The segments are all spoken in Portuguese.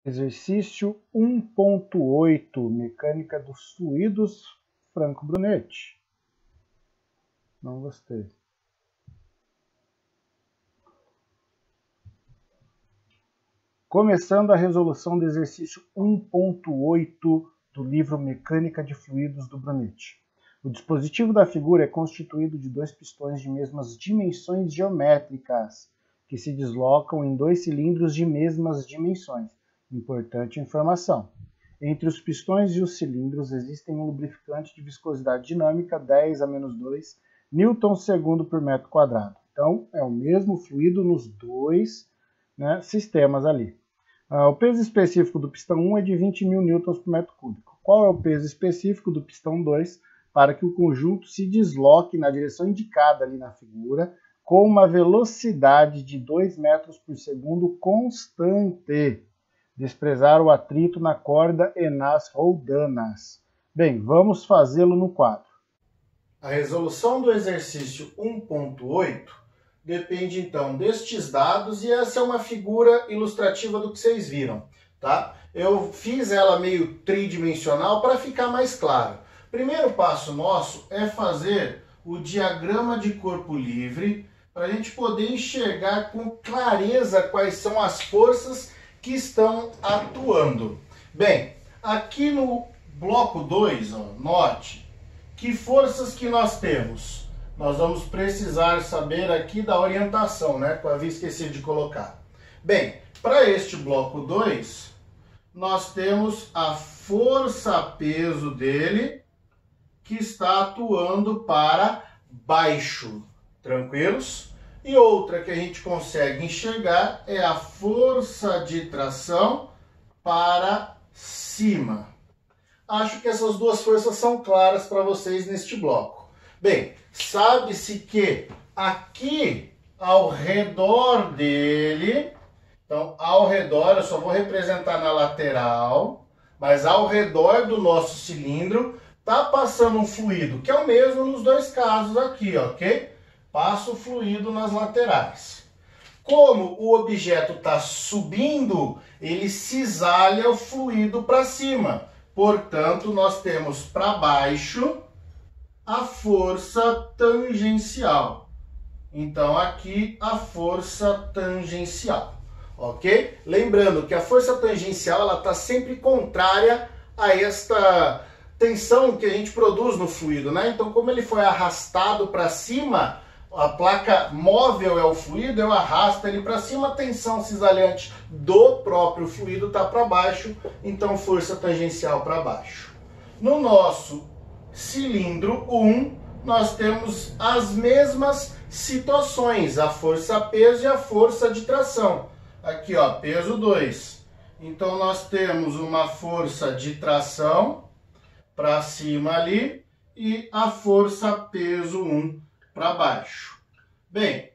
Exercício 1.8, Mecânica dos Fluidos, Franco Brunetti. Não gostei. Começando a resolução do exercício 1.8 do livro Mecânica de Fluidos do Brunetti. O dispositivo da figura é constituído de dois pistões de mesmas dimensões geométricas, que se deslocam em dois cilindros de mesmas dimensões. Importante informação. Entre os pistões e os cilindros existem um lubrificante de viscosidade dinâmica 10 a menos 2 Newton-segundo por metro quadrado. Então, é o mesmo fluido nos dois sistemas ali. O peso específico do pistão 1 é de 20.000 newtons por metro cúbico. Qual é o peso específico do pistão 2 para que o conjunto se desloque na direção indicada ali na figura com uma velocidade de 2 metros por segundo constante? Desprezar o atrito na corda e nas roldanas. Bem, vamos fazê-lo no quadro. A resolução do exercício 1.8 depende então destes dados e essa é uma figura ilustrativa do que vocês viram, tá? Eu fiz ela meio tridimensional para ficar mais claro. Primeiro passo nosso é fazer o diagrama de corpo livre para a gente poder enxergar com clareza quais são as forças que estão atuando. Bem, aqui no bloco 2, note que forças que nós temos. Nós vamos precisar saber aqui da orientação, né? Que eu havia esquecido de colocar. Bem, para este bloco 2, nós temos a força-peso dele que está atuando para baixo. Tranquilos? E outra que a gente consegue enxergar é a força de tração para cima. Acho que essas duas forças são claras para vocês neste bloco. Bem, sabe-se que aqui ao redor dele, então ao redor, eu só vou representar na lateral, mas ao redor do nosso cilindro está passando um fluido, que é o mesmo nos dois casos aqui, ok? Passa o fluido nas laterais. Como o objeto está subindo, ele cisalha o fluido para cima. Portanto, nós temos para baixo a força tangencial. Então, aqui a força tangencial, ok? Lembrando que a força tangencial está sempre contrária a esta tensão que a gente produz no fluido, né? Então, como ele foi arrastado para cima, a placa móvel é o fluido, eu arrasto ele para cima, a tensão cisalhante do próprio fluido está para baixo, então força tangencial para baixo. No nosso cilindro 1, nós temos as mesmas situações, a força-peso e a força de tração. Aqui, ó, peso 2. Então, nós temos uma força de tração para cima ali e a força-peso 1 para baixo. Bem,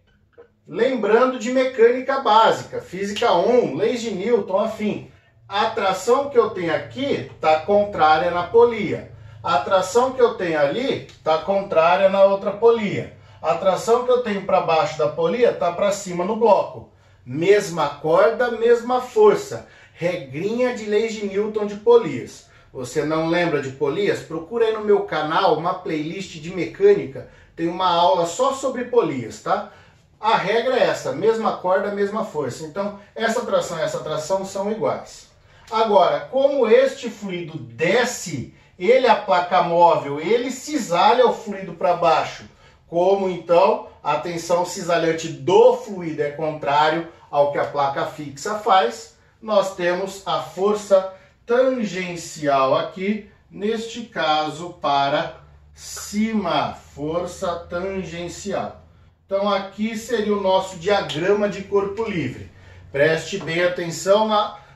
lembrando de mecânica básica, física 1, leis de Newton, afim. A tração que eu tenho aqui está contrária na polia. A tração que eu tenho ali está contrária na outra polia. A tração que eu tenho para baixo da polia está para cima no bloco. Mesma corda, mesma força. Regrinha de leis de Newton de polias. Você não lembra de polias? Procura aí no meu canal uma playlist de mecânica. Tem uma aula só sobre polias, tá? A regra é essa, mesma corda, mesma força. Então, essa tração e essa tração são iguais. Agora, como este fluido desce, ele, a placa móvel, ele cisalha o fluido para baixo. Como, então, a tensão cisalhante do fluido é contrário ao que a placa fixa faz, nós temos a força tangencial aqui, neste caso, para cima, força tangencial. Então aqui seria o nosso diagrama de corpo livre. Preste bem atenção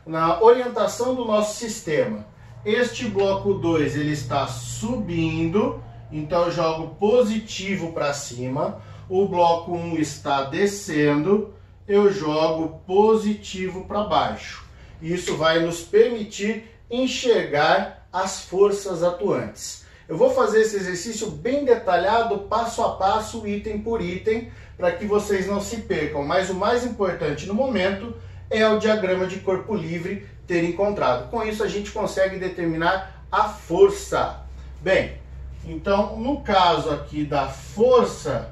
na orientação do nosso sistema. Este bloco 2 ele está subindo, então eu jogo positivo para cima. O bloco 1 está descendo, eu jogo positivo para baixo. Isso vai nos permitir enxergar as forças atuantes. Eu vou fazer esse exercício bem detalhado, passo a passo, item por item, para que vocês não se percam. Mas o mais importante no momento é o diagrama de corpo livre ter encontrado. Com isso a gente consegue determinar a força. Bem, então no caso aqui da força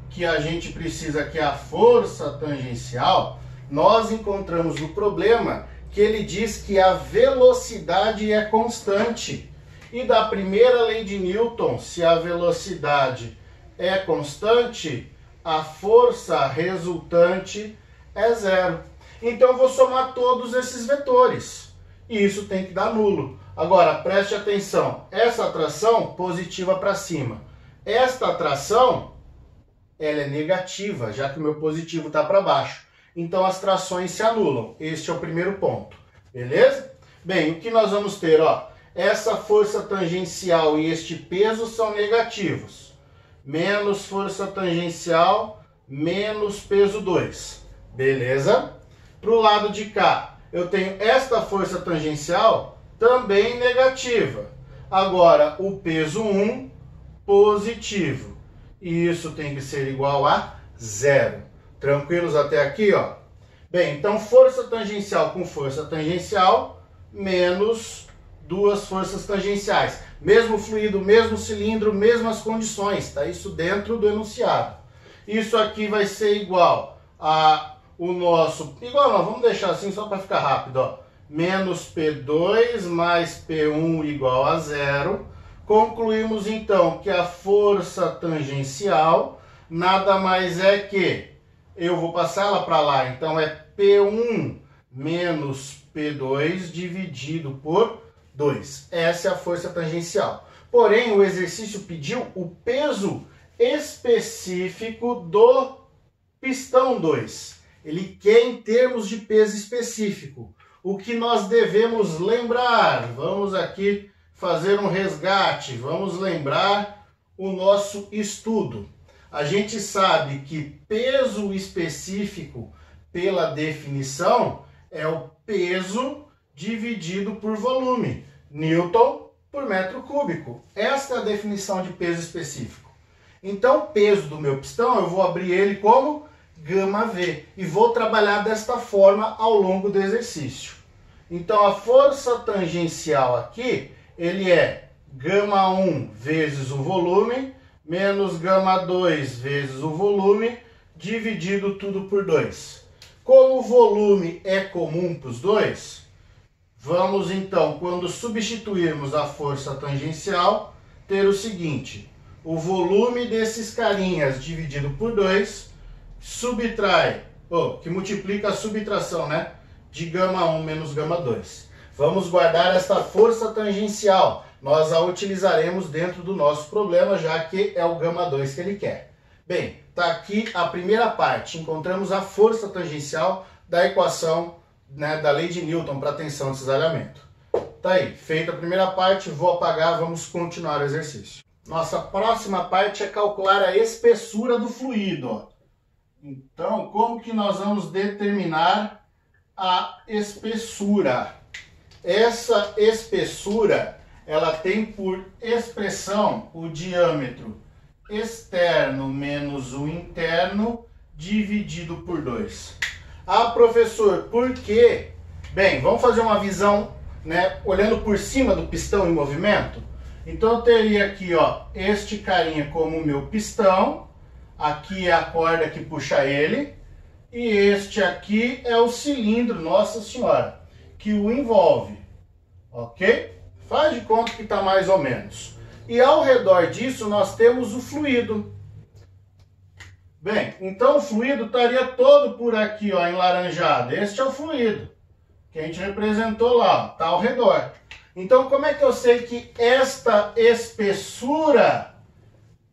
que a gente precisa, que é a força tangencial, nós encontramos no problema que ele diz que a velocidade é constante. E da primeira lei de Newton, se a velocidade é constante, a força resultante é zero. Então eu vou somar todos esses vetores. E isso tem que dar nulo. Agora, preste atenção. Essa atração positiva para cima. Esta atração, ela é negativa, já que o meu positivo está para baixo. Então as trações se anulam. Este é o primeiro ponto. Beleza? Bem, o que nós vamos ter, ó? Essa força tangencial e este peso são negativos. Menos força tangencial, menos peso 2. Beleza? Para o lado de cá, eu tenho esta força tangencial também negativa. Agora, o peso 1 positivo. E isso tem que ser igual a 0. Tranquilos até aqui, ó? Bem, então força tangencial com força tangencial menos duas forças tangenciais. Mesmo fluido, mesmo cilindro, mesmas condições. Tá isso dentro do enunciado. Isso aqui vai ser igual a o nosso... Igual não, vamos deixar assim só para ficar rápido, ó. Menos P2 mais P1 igual a 0. Concluímos então que a força tangencial nada mais é que... Eu vou passar ela para lá, então é P1 menos P2 dividido por 2. Essa é a força tangencial. Porém, o exercício pediu o peso específico do pistão 2. Ele quer em termos de peso específico. O que nós devemos lembrar? Vamos aqui fazer um resgate. Vamos lembrar o nosso estudo. A gente sabe que peso específico, pela definição, é o peso dividido por volume. Newton por metro cúbico. Esta é a definição de peso específico. Então, o peso do meu pistão, eu vou abrir ele como γV. E vou trabalhar desta forma ao longo do exercício. Então, a força tangencial aqui, ele é γ1 vezes o volume, menos γ2 vezes o volume, dividido tudo por 2. Como o volume é comum para os dois, vamos então, quando substituirmos a força tangencial, ter o seguinte: o volume desses carinhas dividido por 2 subtrai, que multiplica a subtração, né? De γ1 menos γ2. Vamos guardar esta força tangencial. Nós a utilizaremos dentro do nosso problema, já que é o γ2 que ele quer. Bem, está aqui a primeira parte. Encontramos a força tangencial da equação, né, da lei de Newton para tensão de cisalhamento. Tá aí, feita a primeira parte, vou apagar, vamos continuar o exercício. Nossa próxima parte é calcular a espessura do fluido. Ó. Então, como que nós vamos determinar a espessura? Essa espessura, ela tem por expressão o diâmetro externo menos o interno dividido por 2. Ah, professor, por quê? Bem, vamos fazer uma visão, né, olhando por cima do pistão em movimento? Então eu teria aqui, ó, este carinha como meu pistão, aqui é a corda que puxa ele, e este aqui é o cilindro, nossa senhora, que o envolve, ok? Faz de conta que está mais ou menos. E ao redor disso nós temos o fluido. Bem, então o fluido estaria todo por aqui, ó, enlaranjado. Este é o fluido que a gente representou lá, está ao redor. Então como é que eu sei que esta espessura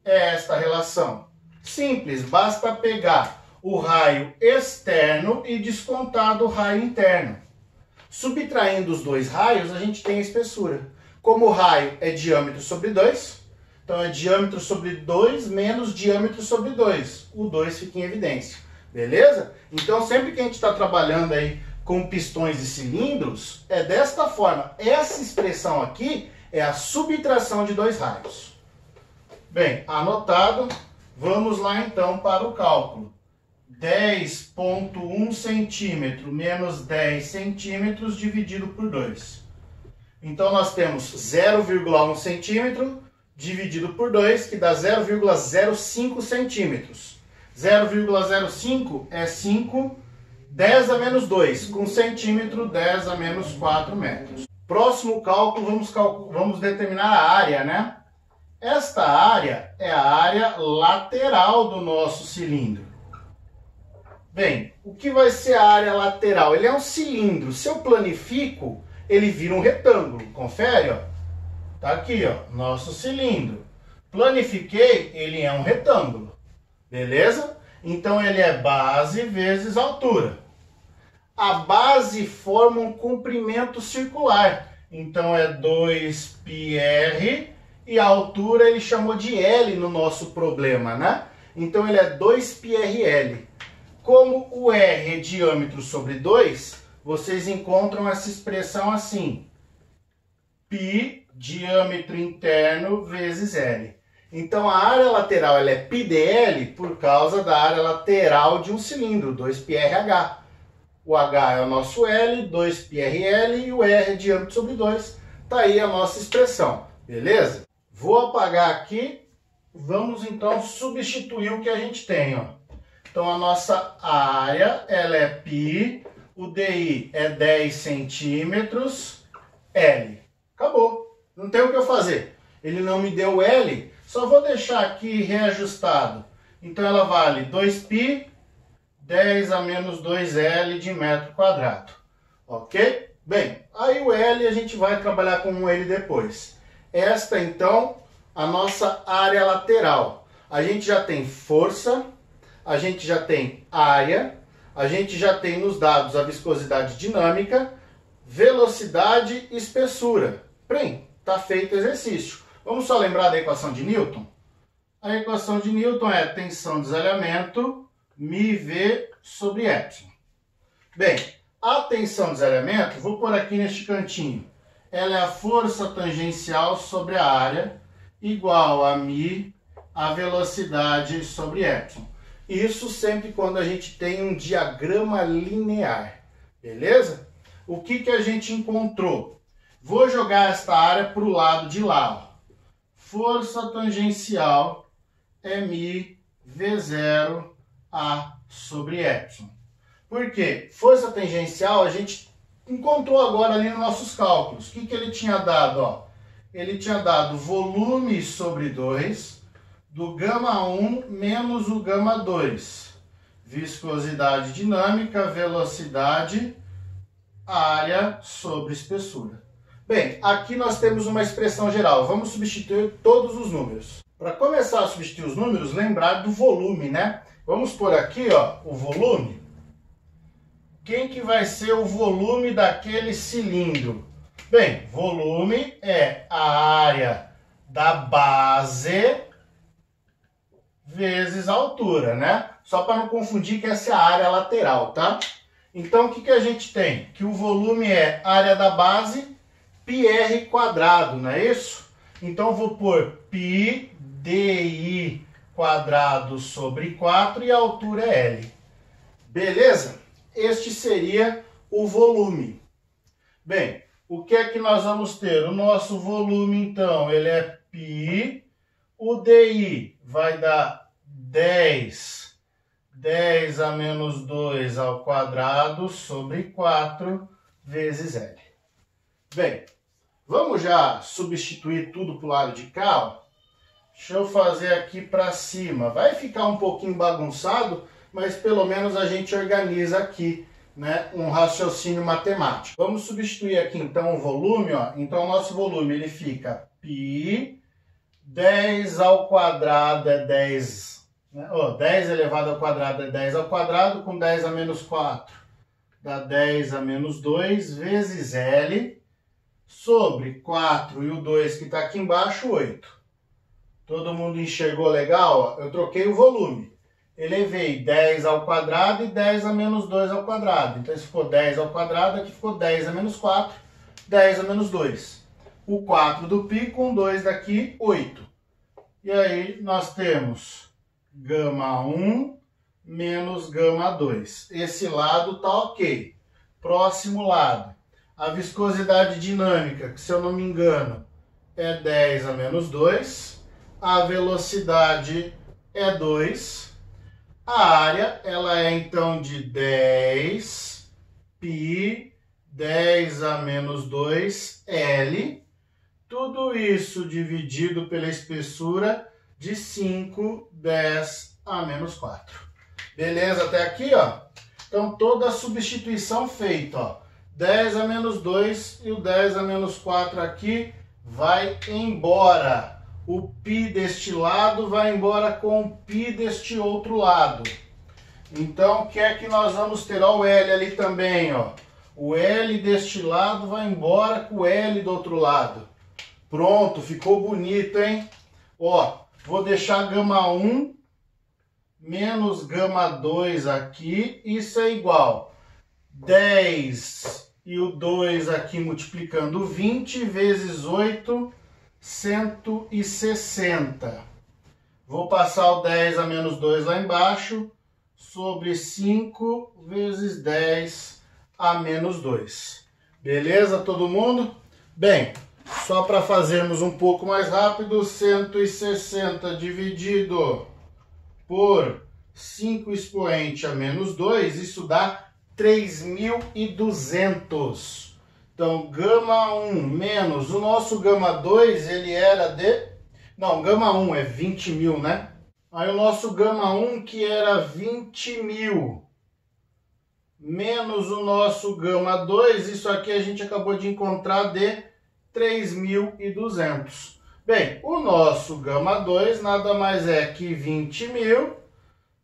é esta relação? Simples, basta pegar o raio externo e descontar do raio interno. Subtraindo os dois raios, a gente tem a espessura. Como o raio é diâmetro sobre 2, então é diâmetro sobre 2 menos diâmetro sobre 2. O 2 fica em evidência. Beleza? Então sempre que a gente está trabalhando aí com pistões e cilindros, é desta forma. Essa expressão aqui é a subtração de dois raios. Bem, anotado. Vamos lá então para o cálculo. 10,1 centímetro menos 10 centímetros dividido por 2. Então, nós temos 0,1 centímetro dividido por 2, que dá 0,05 centímetros. 0,05 é 5, 10 a menos 2, com centímetro, 10 a menos 4 metros. Próximo cálculo, vamos determinar a área, né? Esta área é a área lateral do nosso cilindro. Bem, o que vai ser a área lateral? Ele é um cilindro. Se eu planifico, ele vira um retângulo. Confere, ó. Tá aqui, ó, nosso cilindro. Planifiquei, ele é um retângulo. Beleza? Então, ele é base vezes altura. A base forma um comprimento circular. Então, é 2πr e a altura ele chamou de L no nosso problema, né? Então, ele é 2πrl. Como o R é diâmetro sobre 2, vocês encontram essa expressão assim. Π, diâmetro interno, vezes L. Então, a área lateral ela é πdl por causa da área lateral de um cilindro, 2πrh. O H é o nosso L, 2πrl e o R é diâmetro sobre 2. Está aí a nossa expressão, beleza? Vou apagar aqui. Vamos, então, substituir o que a gente tem, ó. Então, a nossa área, ela é π, o DI é 10 centímetros, L. Acabou. Não tem o que eu fazer. Ele não me deu L, só vou deixar aqui reajustado. Então, ela vale 2π, 10 a menos 2L de metro quadrado. Ok? Bem, aí o L a gente vai trabalhar com ele depois. Esta, então, a nossa área lateral. A gente já tem força, a gente já tem área, a gente já tem nos dados a viscosidade dinâmica, velocidade e espessura. Bem, está feito o exercício. Vamos só lembrar da equação de Newton? A equação de Newton é tensão de desalhamento, μV sobre epsilon. Bem, a tensão de desalhamento, vou pôr aqui neste cantinho, ela é a força tangencial sobre a área, igual a μ, a velocidade sobre epsilon. Isso sempre quando a gente tem um diagrama linear, beleza? O que a gente encontrou? Vou jogar esta área para o lado de lá. Ó. Força tangencial é μ V0 A sobre epsilon. Por quê? Força tangencial a gente encontrou agora ali nos nossos cálculos. O que ele tinha dado? Ó? Ele tinha dado volume sobre 2 do γ1 menos o γ2. Viscosidade dinâmica, velocidade, área sobre espessura. Bem, aqui nós temos uma expressão geral. Vamos substituir todos os números. Para começar a substituir os números, lembrar do volume, né? Vamos pôr aqui, ó, o volume. Quem que vai ser o volume daquele cilindro? Bem, volume é a área da base vezes a altura, né? Só para não confundir que essa é a área lateral, tá? Então, o que a gente tem? Que o volume é área da base πr quadrado, não é isso? Então, eu vou pôr π di quadrado sobre 4 e a altura é L. Beleza? Este seria o volume. Bem, o que é que nós vamos ter? O nosso volume, então, ele é π. O DI vai dar 10 a menos 2 ao quadrado sobre 4 vezes L. Bem, vamos já substituir tudo para o lado de cá, ó. Deixa eu fazer aqui para cima. Vai ficar um pouquinho bagunçado, mas pelo menos a gente organiza aqui, né, um raciocínio matemático. Vamos substituir aqui então o volume, ó. Então o nosso volume ele fica π, 10 ao quadrado é 10, né? 10 elevado ao quadrado é 10 ao quadrado, com 10 a menos 4 dá 10 a menos 2 vezes L sobre 4 e o 2 que está aqui embaixo, 8. Todo mundo enxergou legal? Ó? Eu troquei o volume. Elevei 10 ao quadrado e 10 a menos 2 ao quadrado. Então, se ficou 10 ao quadrado, aqui ficou 10 a menos 4, 10 a menos 2. O 4 do π com 2 daqui, 8. E aí, nós temos γ1 menos γ2. Esse lado tá ok. Próximo lado. A viscosidade dinâmica, que se eu não me engano, é 10 a menos 2. A velocidade é 2. A área, ela é então de 10 π 10 a menos 2 L. Tudo isso dividido pela espessura de 5, 10 a menos 4. Beleza até aqui, ó? Então, toda a substituição feita, ó. 10 a menos 2 e o 10 a menos 4 aqui vai embora. O π deste lado vai embora com o π deste outro lado. Então, o que é que nós vamos ter? Ó, o L ali também, ó. O L deste lado vai embora com o L do outro lado. Pronto, ficou bonito, hein? Ó, vou deixar γ1 menos γ2 aqui. Isso é igual 10 e o 2 aqui multiplicando 20 vezes 8, 160. Vou passar o 10 a menos 2 lá embaixo, sobre 5 vezes 10 a menos 2. Beleza, todo mundo? Bem, só para fazermos um pouco mais rápido, 160 dividido por 5 expoente a menos 2, isso dá 3.200. Então, γ1 menos o nosso γ2, ele era de... Não, γ1 é 20.000, né? Aí o nosso γ1, que era 20.000, menos o nosso γ2, isso aqui a gente acabou de encontrar de 3.200. Bem, o nosso γ2 nada mais é que 20.000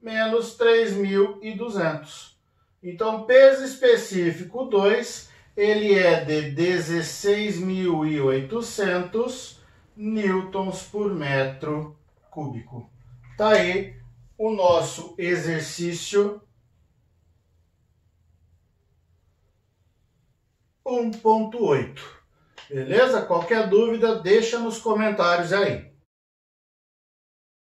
menos 3.200. Então, peso específico 2, ele é de 16.800 newtons por metro cúbico. Tá aí o nosso exercício 1.8. Beleza? Qualquer dúvida, deixa nos comentários aí.